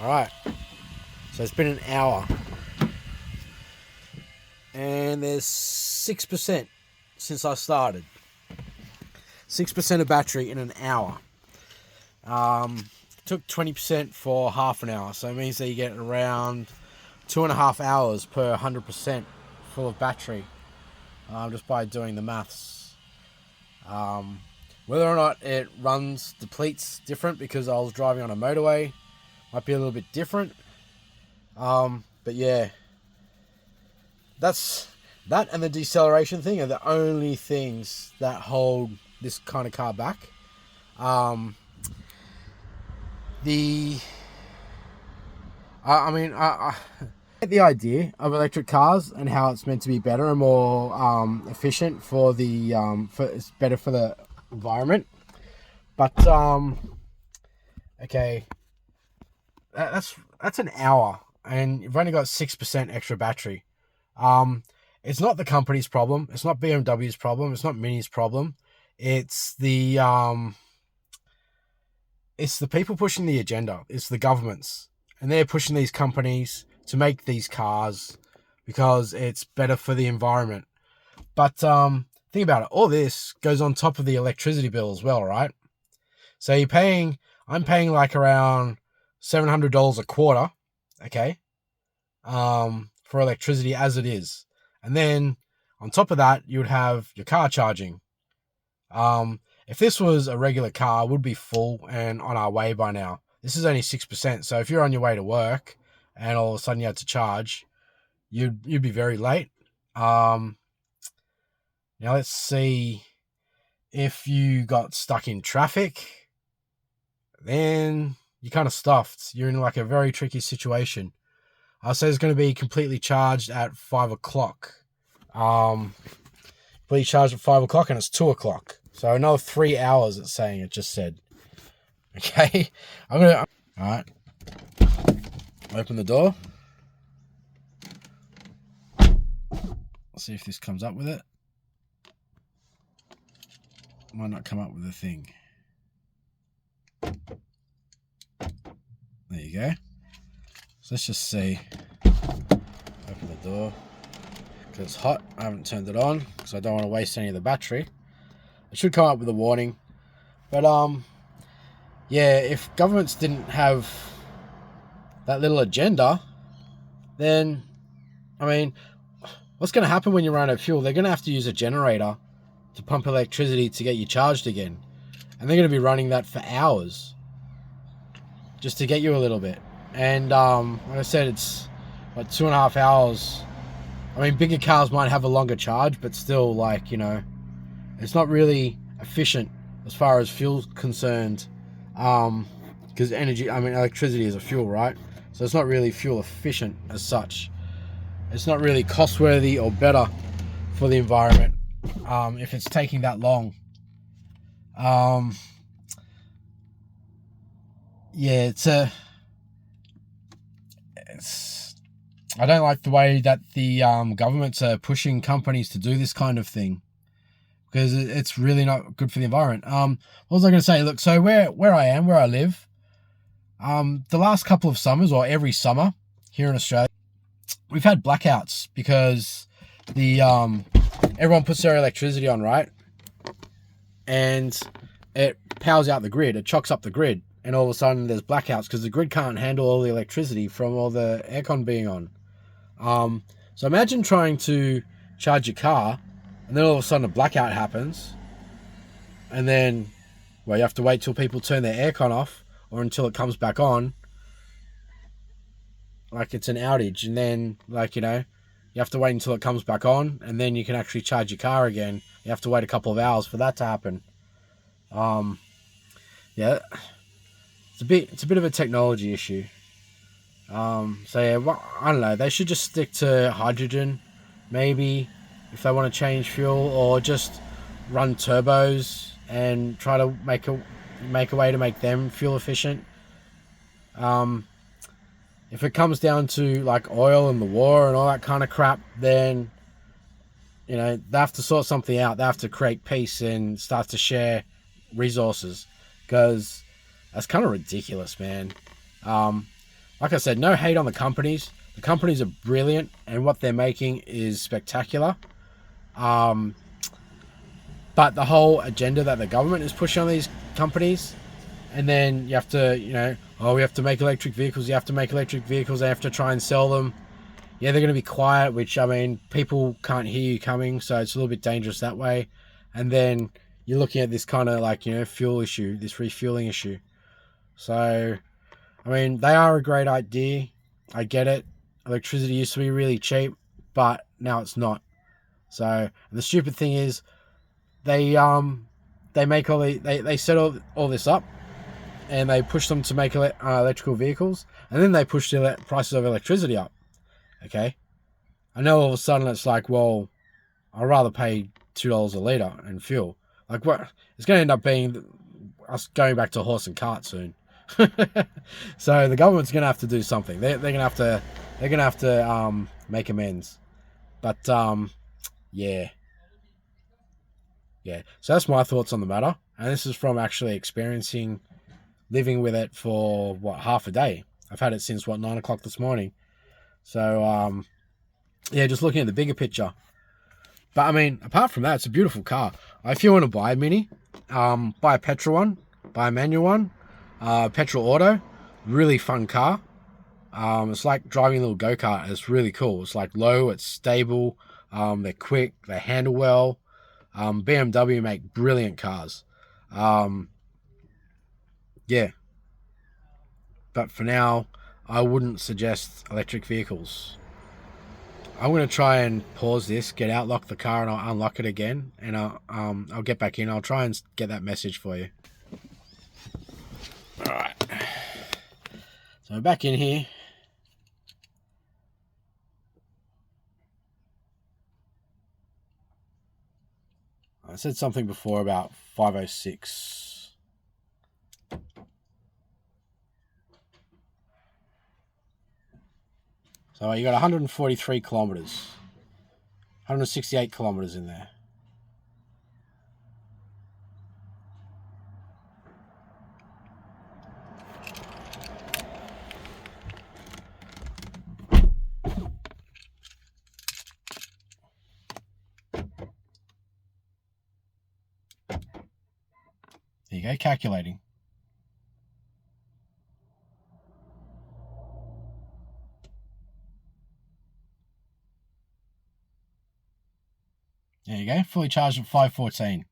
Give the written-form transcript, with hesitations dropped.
Alright, so it's been an hour. And there's 6% since I started. 6% of battery in an hour. Took 20% for half an hour. So it means that you get around 2.5 hours per 100% full of battery. Just by doing the maths. Whether or not it depletes different because I was driving on a motorway. Might be a little bit different. But yeah. That and the deceleration thing are the only things that hold this kind of car back. I get the idea of electric cars and how it's meant to be better and more efficient for it's better for the environment. But okay, that's an hour, and you've only got 6% extra battery. It's not the company's problem. It's not BMW's problem. It's not Mini's problem. It's the people pushing the agenda. It's the governments, and they're pushing these companies to make these cars because it's better for the environment. But think about it. All this goes on top of the electricity bill as well, right? So I'm paying like around $700 a quarter, okay, for electricity as it is. And then on top of that, you would have your car charging. If this was a regular car, it would be full and on our way by now. This is only 6%. So if you're on your way to work and all of a sudden you had to charge, you'd be very late. Now let's see, if you got stuck in traffic, then you're kind of stuffed. You're in like a very tricky situation. I'll say it's going to be completely charged at 5 o'clock. Completely charged at 5 o'clock and it's 2 o'clock. So another 3 hours, it's saying, it just said. Okay. Alright. Open the door. Let's see if this comes up with it. Might not come up with a thing. There you go. So let's just see. Open the door. Because it's hot. I haven't turned it on because I don't want to waste any of the battery. It should come up with a warning. But yeah, if governments didn't have that little agenda, then I mean, what's going to happen when you run out of fuel? They're going to have to use a generator to pump electricity to get you charged again. And they're going to be running that for hours just to get you a little bit. And like I said, it's like 2.5 hours. I mean, bigger cars might have a longer charge, but still, like, you know, it's not really efficient as far as fuel's concerned. Because electricity is a fuel, right? So it's not really fuel efficient as such. It's not really cost worthy or better for the environment if it's taking that long. Yeah, I don't like the way that the governments are pushing companies to do this kind of thing, because it's really not good for the environment. What was I going to say? Look, so where I live, the last couple of summers, or every summer here in Australia, we've had blackouts because everyone puts their electricity on, right? And it powers out the grid. It chocks up the grid. And all of a sudden there's blackouts because the grid can't handle all the electricity from all the aircon being on. So imagine trying to charge your car and then all of a sudden a blackout happens. And then, well, you have to wait till people turn their aircon off or until it comes back on. Like it's an outage. And then, like, you know, you have to wait until it comes back on and then you can actually charge your car again. You have to wait a couple of hours for that to happen. Yeah. It's a bit of a technology issue. So yeah, well, I don't know. They should just stick to hydrogen, maybe, if they want to change fuel, or just run turbos and try to make a way to make them fuel efficient. If it comes down to like oil and the war and all that kind of crap, then you know they have to sort something out. They have to create peace and start to share resources, because that's kind of ridiculous, man. like I said, no hate on the companies. The companies are brilliant, and what they're making is spectacular. But the whole agenda that the government is pushing on these companies, and then you have to, we have to make electric vehicles. You have to make electric vehicles. They have to try and sell them. Yeah, they're going to be quiet, which, I mean, people can't hear you coming, so it's a little bit dangerous that way. And then you're looking at this kind of like, fuel issue, this refueling issue. So, I mean, they are a great idea. I get it. Electricity used to be really cheap, but now it's not. So, the stupid thing is, they make they set all this up, and they push them to make electrical vehicles, and then they push the prices of electricity up. Okay, I know all of a sudden it's like, well, I'd rather pay $2 a litre in fuel. Like, what? It's going to end up being us going back to horse and cart soon. So the government's going to have to do something. They're going to have to make amends. But yeah. So that's my thoughts on the matter, and this is from actually living with it for half a day. I've had it since 9 o'clock this morning. So just looking at the bigger picture. But I mean, apart from that, it's a beautiful car. If you want to buy a Mini, buy a petrol one, buy a manual one, petrol auto, really fun car. It's like driving a little go-kart. It's really cool. It's like low, it's stable, they're quick, they handle well. BMW make brilliant cars. Yeah. But for now, I wouldn't suggest electric vehicles. I'm going to try and pause this, get out, lock the car, and I'll unlock it again. And I'll get back in. I'll try and get that message for you. Alright. So I'm back in here. I said something before about 506. So you got 143 kilometers, 168 kilometers in there. There you go, calculating. There you go, fully charged at 514.